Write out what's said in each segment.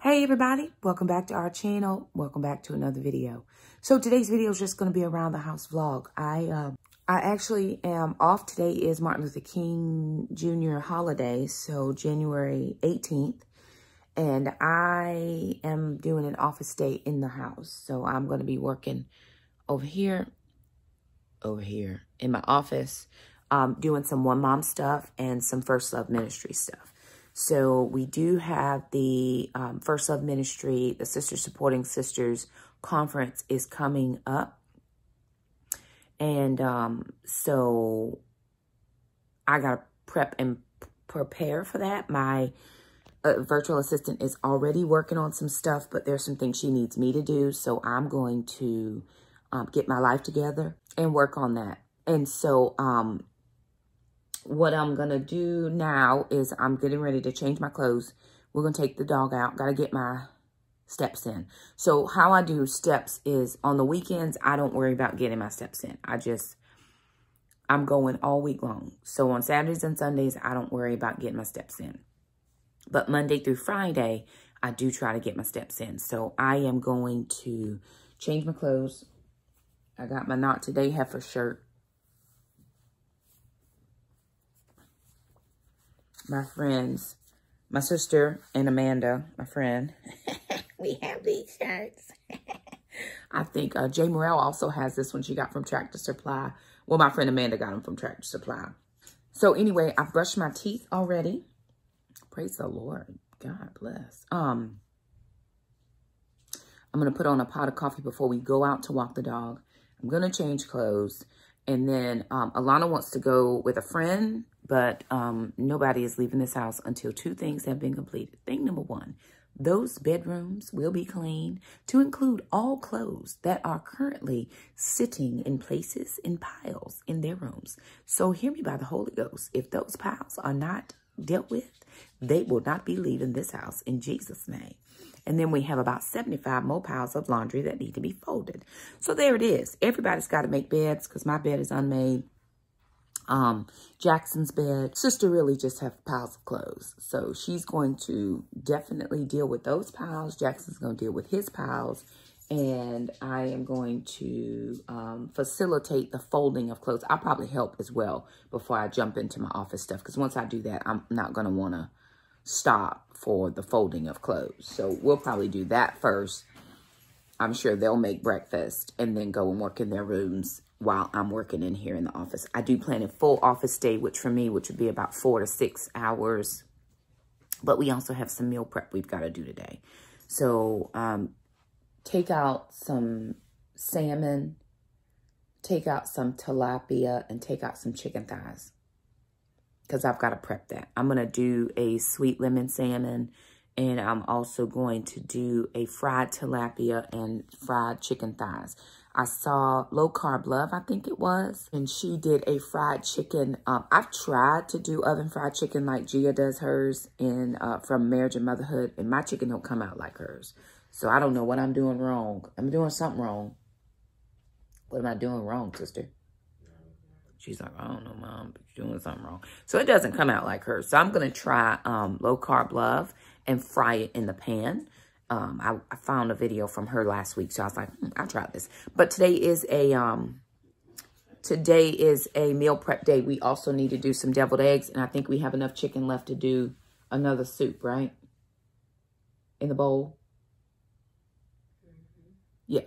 Hey everybody, welcome back to our channel. Welcome back to another video. So today's video is just going to be around the house vlog. I actually am off. Today is Martin Luther King Jr. holiday, so January 18th. And I am doing an office day in the house. So I'm going to be working over here in my office, doing some One Mom stuff and some First Love Ministry stuff. So we do have the First Love Ministry, the Sisters Supporting Sisters conference is coming up. And so I got to prep and prepare for that. My virtual assistant is already working on some stuff, but there's some things she needs me to do. So I'm going to get my life together and work on that. And so what I'm going to do now is I'm getting ready to change my clothes. We're going to take the dog out. Got to get my steps in. So how I do steps is on the weekends, I don't worry about getting my steps in. I'm going all week long. So on Saturdays and Sundays, I don't worry about getting my steps in. But Monday through Friday, I do try to get my steps in. So I am going to change my clothes. I got my Not Today heifer shirt. My friends, my sister and Amanda, my friend, we have these shirts. I think Jay Morrell also has this one she got from Tractor Supply. Well, my friend Amanda got them from Tractor Supply. So anyway, I've brushed my teeth already. Praise the Lord. God bless. I'm going to put on a pot of coffee before we go out to walk the dog. I'm going to change clothes. And then Alana wants to go with a friend, but nobody is leaving this house until two things have been completed. Thing number one, those bedrooms will be cleaned to include all clothes that are currently sitting in places in piles in their rooms. So hear me by the Holy Ghost. If those piles are not dealt with, they will not be leaving this house in Jesus' name. And then we have about 75 more piles of laundry that need to be folded. So there it is. Everybody's got to make beds because my bed is unmade. Jackson's bed. Sister really just have piles of clothes. So she's going to definitely deal with those piles. Jackson's going to deal with his piles. And I am going to facilitate the folding of clothes. I'll probably help as well before I jump into my office stuff. Because once I do that, I'm not going to want to stop for the folding of clothes. So we'll probably do that first. I'm sure they'll make breakfast and then go and work in their rooms while I'm working in here in the office. I do plan a full office day, which for me, which would be about 4 to 6 hours. But we also have some meal prep we've got to do today. So take out some salmon, take out some tilapia, and take out some chicken thighs. Because I've got to prep that. I'm going to do a sweet lemon salmon. And I'm also going to do a fried tilapia and fried chicken thighs. I saw Low Carb Love, I think it was. And she did a fried chicken. I've tried to do oven fried chicken like Gia does hers in from Marriage and Motherhood. And my chicken don't come out like hers. So I don't know what I'm doing wrong. I'm doing something wrong. What am I doing wrong, sister? She's like, I don't know, Mom, but you're doing something wrong. So it doesn't come out like hers. So I'm going to try Low Carb Love and fry it in the pan. I found a video from her last week, so I was like, I'll try this. But today is a meal prep day. We also need to do some deviled eggs, and I think we have enough chicken left to do another soup, right? In the bowl. Yeah.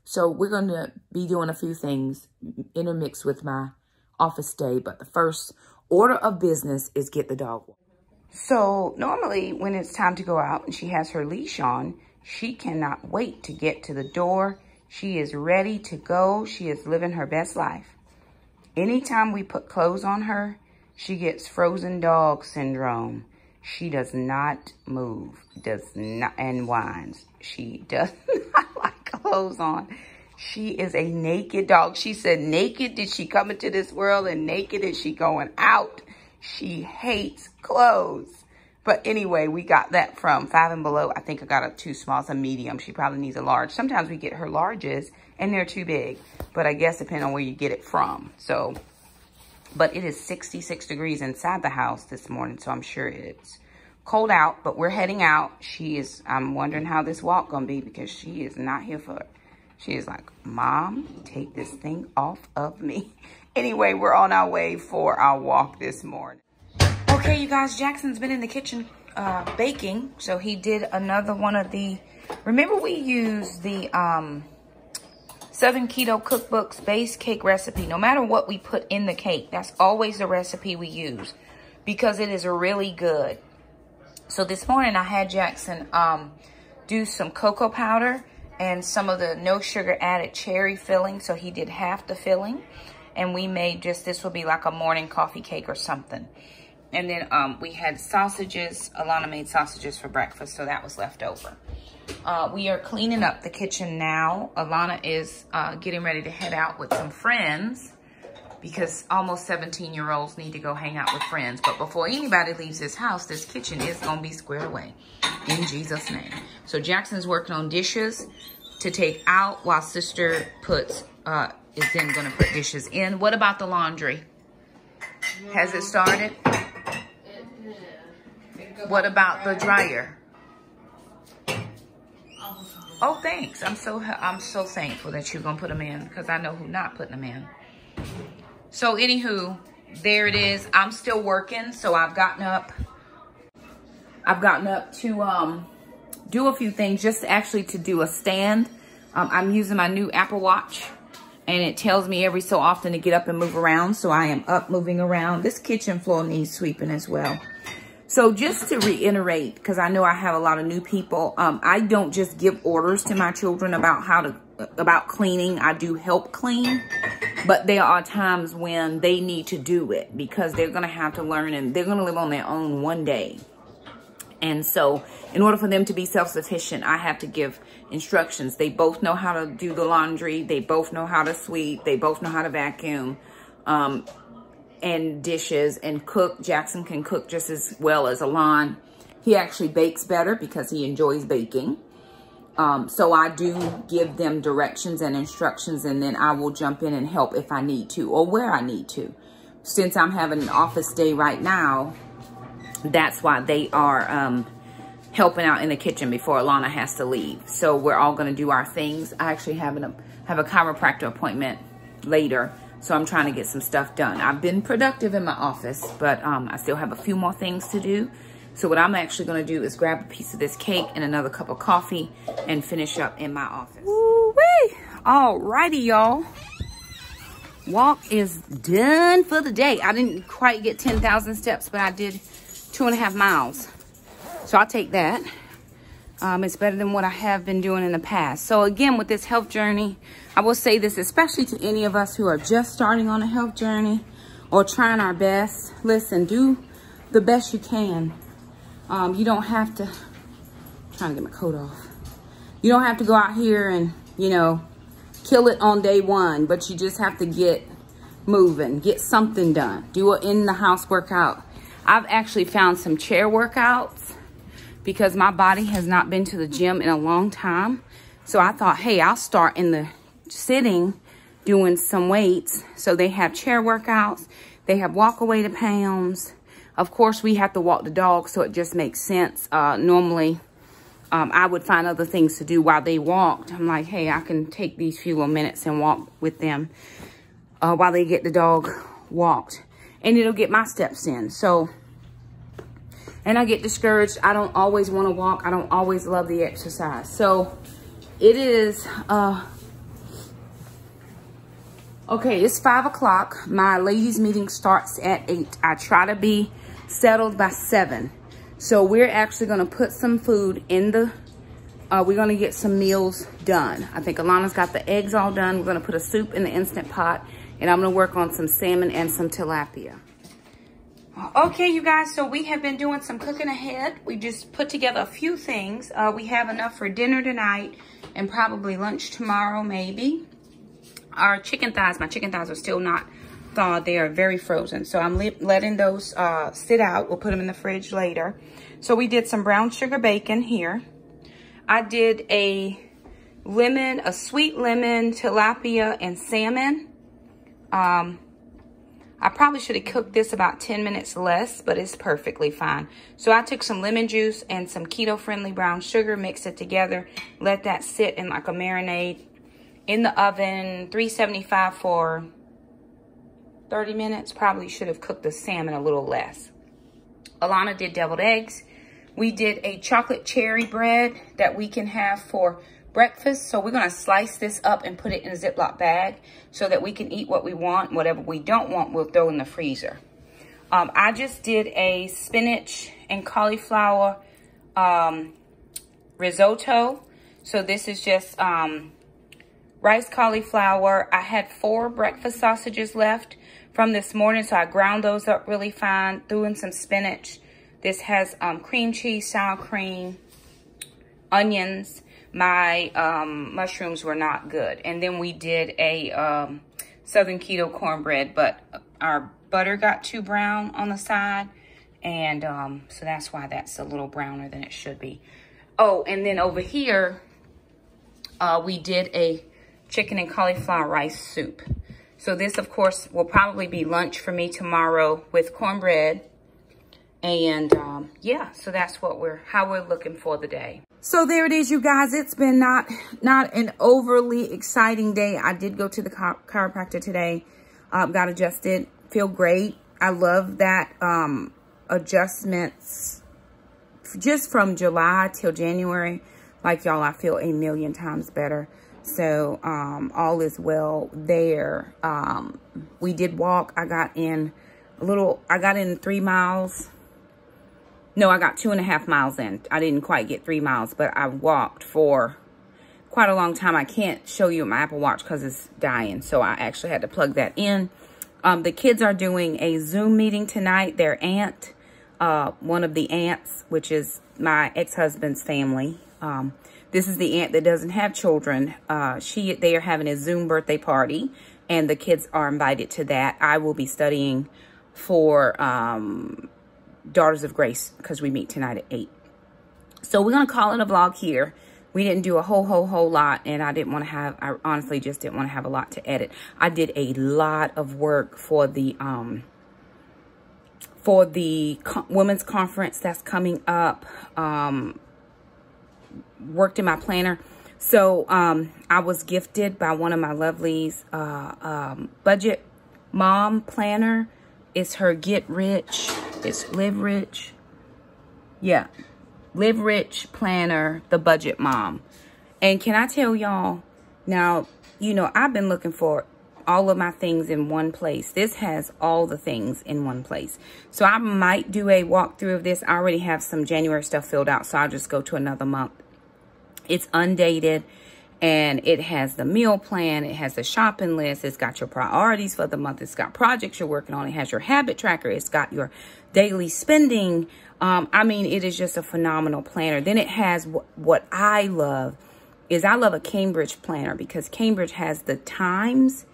So we're going to be doing a few things intermixed with my office day, but the first order of business is get the dog. So normally when it's time to go out and she has her leash on, she cannot wait to get to the door. She is ready to go. She is living her best life. Anytime we put clothes on her, she gets frozen dog syndrome. She does not move, and whines. She does not like clothes on. She is a naked dog. She said naked did she come into this world and naked is she going out. She hates clothes. But anyway, we got that from 5 and Below. I think I got a 2 small, a medium. She probably needs a large. Sometimes we get her larges and they're too big. But I guess depending on where you get it from. So but it is 66 degrees inside the house this morning, so I'm sure it's cold out, but we're heading out. I'm wondering how this walk gonna be because she is not here for it. She is like, Mom, take this thing off of me. Anyway, we're on our way for our walk this morning. Okay, you guys, Jackson's been in the kitchen baking, so he did another one of the, remember we used the Southern Keto Cookbook's base cake recipe. No matter what we put in the cake, that's always the recipe we use because it is really good. So this morning I had Jackson do some cocoa powder and some of the no sugar added cherry filling. So he did half the filling and we made this would be like a morning coffee cake or something. And then we had sausages. Alana made sausages for breakfast, so that was left over. We are cleaning up the kitchen now. Alana is getting ready to head out with some friends because almost 17-year-olds need to go hang out with friends. But before anybody leaves this house, this kitchen is going to be squared away in Jesus' name. So Jackson's working on dishes to take out while sister is then going to put dishes in. What about the laundry? Has it started? What about the dryer? Oh, thanks. I'm so thankful that you're gonna put them in because I know who not putting them in. So anywho, there it is. I'm still working, so I've gotten up to do a few things, just actually to do a stand. I'm using my new Apple Watch and it tells me every so often to get up and move around. So I am up moving around. This kitchen floor needs sweeping as well. So just to reiterate, because I know I have a lot of new people, I don't just give orders to my children about cleaning. I do help clean, but there are times when they need to do it because they're going to have to learn and they're going to live on their own one day. And so in order for them to be self-sufficient, I have to give instructions. They both know how to do the laundry. They both know how to sweep. They both know how to vacuum. And dishes and cook. Jackson can cook just as well as Alon. He actually bakes better because he enjoys baking. So I do give them directions and instructions, and then I will jump in and help if I need to or where I need to. Since I'm having an office day right now, that's why they are helping out in the kitchen before Alana has to leave. So we're all going to do our things. I actually have a chiropractor appointment later. So I'm trying to get some stuff done. I've been productive in my office, but I still have a few more things to do. So what I'm actually going to do is grab a piece of this cake and another cup of coffee and finish up in my office. Woo-wee! Alrighty, y'all. Walk is done for the day. I didn't quite get 10,000 steps, but I did 2.5 miles. So I'll take that. It's better than what I have been doing in the past. So again, with this health journey, I will say this, especially to any of us who are just starting on a health journey or trying our best. Listen, do the best you can. You don't have to, I'm trying to get my coat off. You don't have to go out here and, you know, kill it on day one, but you just have to get moving, get something done. Do an in-the-house workout. I've actually found some chair workouts because my body has not been to the gym in a long time. So I thought, hey, I'll start in the sitting doing some weights. So they have chair workouts. They have walk away to pounds. Of course, we have to walk the dog, so it just makes sense. Normally, I would find other things to do while they walked. I'm like, hey, I can take these few little minutes and walk with them while they get the dog walked. And it'll get my steps in. So, and I get discouraged. I don't always want to walk. I don't always love the exercise. So, it is, okay, it's 5 o'clock. My ladies' meeting starts at 8. I try to be settled by 7. So we're actually going to put some food in the, we're going to get some meals done. I think Alana's got the eggs all done. We're going to put a soup in the Instant Pot. And I'm going to work on some salmon and some tilapia. Okay, you guys, so we have been doing some cooking ahead. We just put together a few things. We have enough for dinner tonight and probably lunch tomorrow, maybe. Our chicken thighs, my chicken thighs are still not thawed. They are very frozen. So I'm letting those sit out. We'll put them in the fridge later. So we did some brown sugar bacon here. I did a sweet lemon, tilapia, and salmon. I I probably should have cooked this about 10 minutes less, but it's perfectly fine. So I took some lemon juice and some keto-friendly brown sugar, mixed it together, let that sit in like a marinade in the oven, 375 for 30 minutes. Probably should have cooked the salmon a little less. Alana did deviled eggs. We did a chocolate cherry bread that we can have for breakfast. So we're going to slice this up and put it in a Ziploc bag so that we can eat what we want. Whatever we don't want, we'll throw in the freezer. I just did a spinach and cauliflower risotto. So this is just rice, cauliflower. I had 4 breakfast sausages left from this morning, so I ground those up really fine, threw in some spinach. This has cream cheese, sour cream, onions. My mushrooms were not good. And then we did a Southern Keto cornbread, but our butter got too brown on the side. And so that's why that's a little browner than it should be. Oh, and then over here, we did a chicken and cauliflower rice soup. So this, of course, will probably be lunch for me tomorrow with cornbread. And yeah, so that's what how we're looking for the day. So there it is, you guys. It's been not an overly exciting day. I did go to the chiropractor today. Got adjusted. Feel great. I love that adjustments just from July till January. Like y'all, I feel a million times better. So all is well there. We did walk. I got in 3 miles. No, I got 2.5 miles in. I didn't quite get 3 miles, but I walked for quite a long time. I can't show you my Apple Watch because it's dying, so I actually had to plug that in. The kids are doing a Zoom meeting tonight. Their aunt, one of the aunts, which is my ex-husband's family. This is the aunt that doesn't have children. They are having a Zoom birthday party, and the kids are invited to that. I will be studying for Daughters of Grace because we meet tonight at 8. So we're going to call it a vlog here. We didn't do a whole lot, and I honestly just didn't want to have a lot to edit. I did a lot of work for the women's conference that's coming up. Worked in my planner. So I was gifted by one of my lovelies budget mom planner. It's her Get Rich. It's Live Rich. Yeah. Live Rich planner, the budget mom. And can I tell y'all, now, you know, I've been looking for all of my things in one place. This has all the things in one place. So I might do a walkthrough of this. I already have some January stuff filled out, so I'll just go to another month. It's undated, and it has the meal plan. It has the shopping list. It's got your priorities for the month. It's got projects you're working on. It has your habit tracker. It's got your daily spending. I mean, it is just a phenomenal planner. Then it has what I love is I love a Cambridge planner because Cambridge has the times.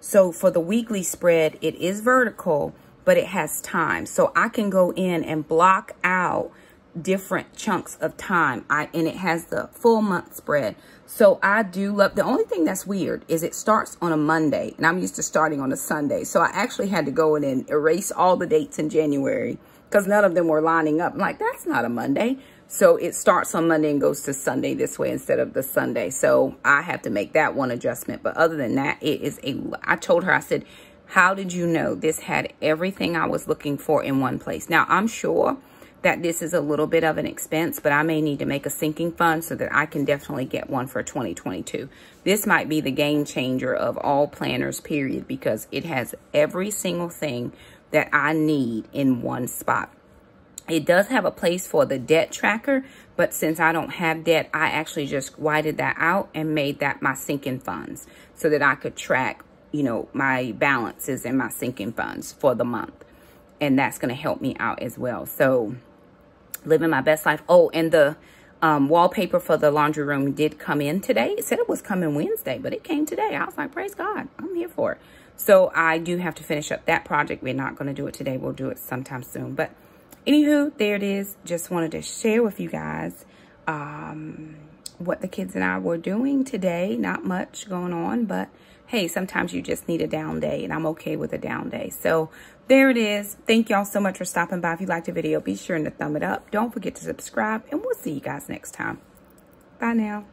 So for the weekly spread, it is vertical, but it has time. So I can go in and block out different chunks of time. And it has the full month spread. So I do love, the only thing that's weird is it starts on a Monday, and I'm used to starting on a Sunday. So I actually had to go in and erase all the dates in January because none of them were lining up. I'm like, that's not a Monday. So it starts on Monday and goes to Sunday this way instead of the Sunday. So I have to make that one adjustment. But other than that, it is I told her, I said, how did you know this had everything I was looking for in one place? Now, I'm sure that this is a little bit of an expense, but I may need to make a sinking fund so that I can definitely get one for 2022. This might be the game changer of all planners, period, because it has every single thing that I need in one spot. It does have a place for the debt tracker, but since I don't have debt, I actually just whited that out and made that my sinking funds so that I could track, you know, my balances and my sinking funds for the month. And that's going to help me out as well. So living my best life. Oh, and the wallpaper for the laundry room did come in today. It said it was coming Wednesday, but it came today. I was like, praise God, I'm here for it. So I do have to finish up that project. We're not going to do it today. We'll do it sometime soon. But anywho, there it is. Just wanted to share with you guys what the kids and I were doing today. Not much going on, but hey, sometimes you just need a down day, and I'm okay with a down day. So there it is. Thank y'all so much for stopping by. If you liked the video, be sure to thumb it up. Don't forget to subscribe, and we'll see you guys next time. Bye now.